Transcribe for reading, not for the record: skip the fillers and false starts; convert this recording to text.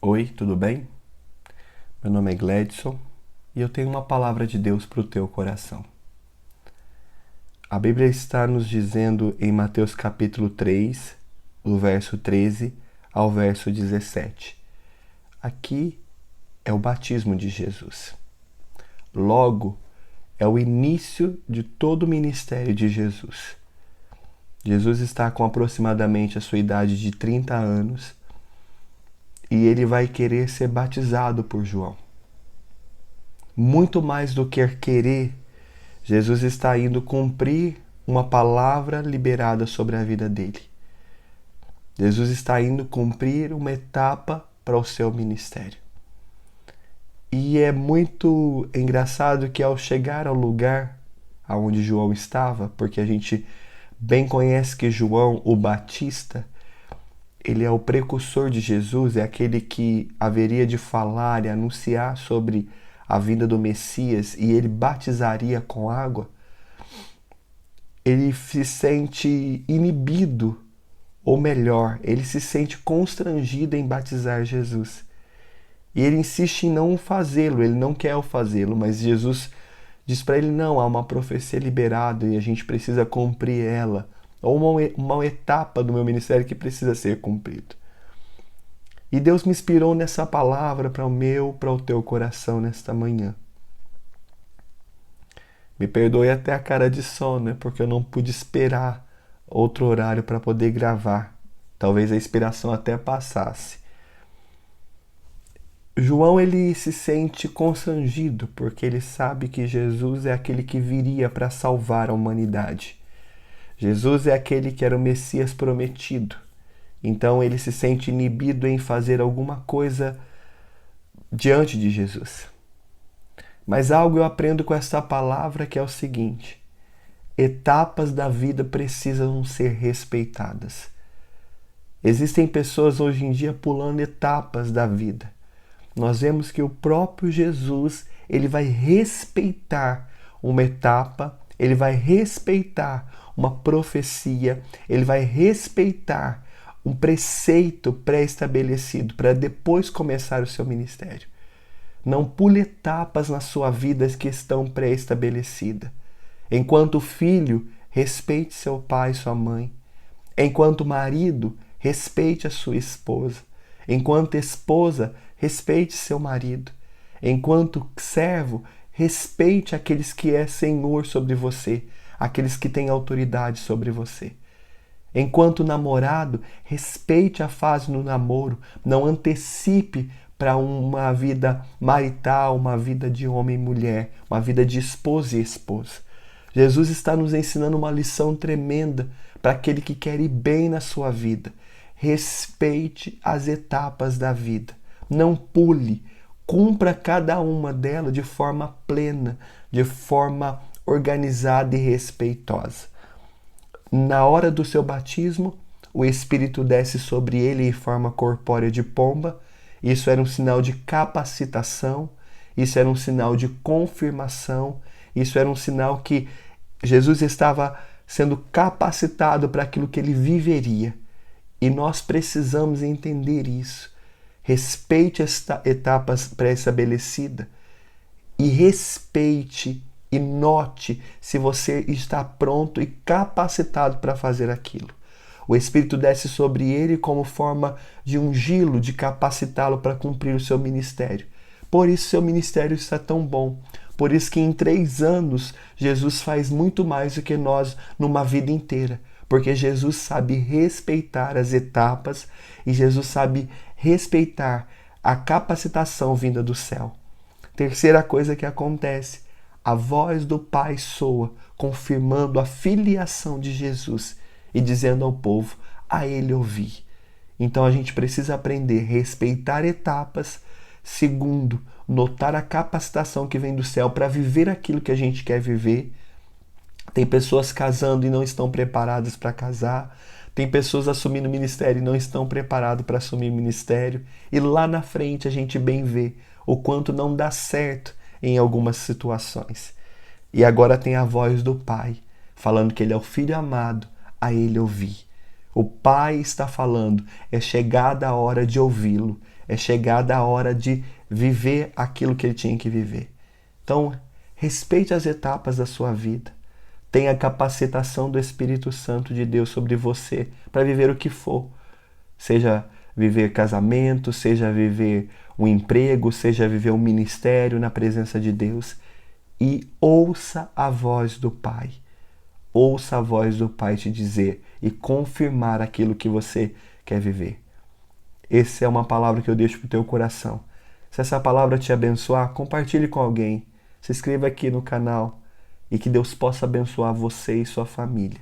Oi, tudo bem? Meu nome é Gledson e eu tenho uma palavra de Deus para o teu coração. A Bíblia está nos dizendo em Mateus capítulo 3, do verso 13 ao verso 17. Aqui é o batismo de Jesus. Logo, é o início de todo o ministério de Jesus. Jesus está com aproximadamente a sua idade de 30 anos e ele vai querer ser batizado por João. Muito mais do que querer, Jesus está indo cumprir uma palavra liberada sobre a vida dele. Jesus está indo cumprir uma etapa para o seu ministério. E é muito engraçado que ao chegar ao lugar aonde João estava, porque a gente bem conhece que João, o Batista, ele é o precursor de Jesus, é aquele que haveria de falar e anunciar sobre a vinda do Messias e ele batizaria com água. Ele se sente inibido, ou melhor, ele se sente constrangido em batizar Jesus. E ele insiste em não fazê-lo, ele não quer fazê-lo, mas Jesus diz para ele, não, há uma profecia liberada e a gente precisa cumprir ela. Ou uma etapa do meu ministério que precisa ser cumprida. E Deus me inspirou nessa palavra para o teu coração nesta manhã. Me perdoe até a cara de sono, né? Porque eu não pude esperar outro horário para poder gravar. Talvez a inspiração até passasse. João ele se sente constrangido porque ele sabe que Jesus é aquele que viria para salvar a humanidade. Jesus é aquele que era o Messias prometido. Então ele se sente inibido em fazer alguma coisa diante de Jesus. Mas algo eu aprendo com essa palavra que é o seguinte: etapas da vida precisam ser respeitadas. Existem pessoas hoje em dia pulando etapas da vida. Nós vemos que o próprio Jesus, ele vai respeitar uma etapa, ele vai respeitar uma profecia, ele vai respeitar um preceito pré-estabelecido para depois começar o seu ministério. Não pule etapas na sua vida que estão pré-estabelecidas. Enquanto filho, respeite seu pai e sua mãe. Enquanto marido, respeite a sua esposa. Enquanto esposa, respeite seu marido. Enquanto servo, respeite aqueles que é senhor sobre você, aqueles que têm autoridade sobre você. Enquanto namorado, respeite a fase no namoro, não antecipe para uma vida marital, uma vida de homem e mulher, uma vida de esposo e esposa. Jesus está nos ensinando uma lição tremenda para aquele que quer ir bem na sua vida. Respeite as etapas da vida. Não pule. Cumpra cada uma delas de forma plena, de forma organizada e respeitosa. Na hora do seu batismo, o Espírito desce sobre ele em forma corpórea de pomba. Isso era um sinal de capacitação, isso era um sinal de confirmação, isso era um sinal que Jesus estava sendo capacitado para aquilo que ele viveria. E nós precisamos entender isso. Respeite as etapas pré-estabelecidas e respeite e note se você está pronto e capacitado para fazer aquilo. O Espírito desce sobre ele como forma de ungí-lo, de capacitá-lo para cumprir o seu ministério. Por isso seu ministério está tão bom. Por isso que em 3 anos Jesus faz muito mais do que nós numa vida inteira. Porque Jesus sabe respeitar as etapas e Jesus sabe respeitar a capacitação vinda do céu. Terceira coisa que acontece, a voz do Pai soa, confirmando a filiação de Jesus e dizendo ao povo, a ele ouvir. Então a gente precisa aprender a respeitar etapas. Segundo, notar a capacitação que vem do céu para viver aquilo que a gente quer viver. Tem pessoas casando e não estão preparadas para casar. Tem pessoas assumindo ministério e não estão preparadas para assumir ministério. E lá na frente a gente bem vê o quanto não dá certo em algumas situações. E agora tem a voz do Pai, falando que ele é o Filho amado, a ele ouvir. O Pai está falando, é chegada a hora de ouvi-lo, é chegada a hora de viver aquilo que ele tinha que viver. Então, respeite as etapas da sua vida. Tenha a capacitação do Espírito Santo de Deus sobre você para viver o que for. Seja viver casamento, seja viver um emprego, seja viver um ministério na presença de Deus. E ouça a voz do Pai. Ouça a voz do Pai te dizer e confirmar aquilo que você quer viver. Essa é uma palavra que eu deixo para o teu coração. Se essa palavra te abençoar, compartilhe com alguém. Se inscreva aqui no canal e que Deus possa abençoar você e sua família.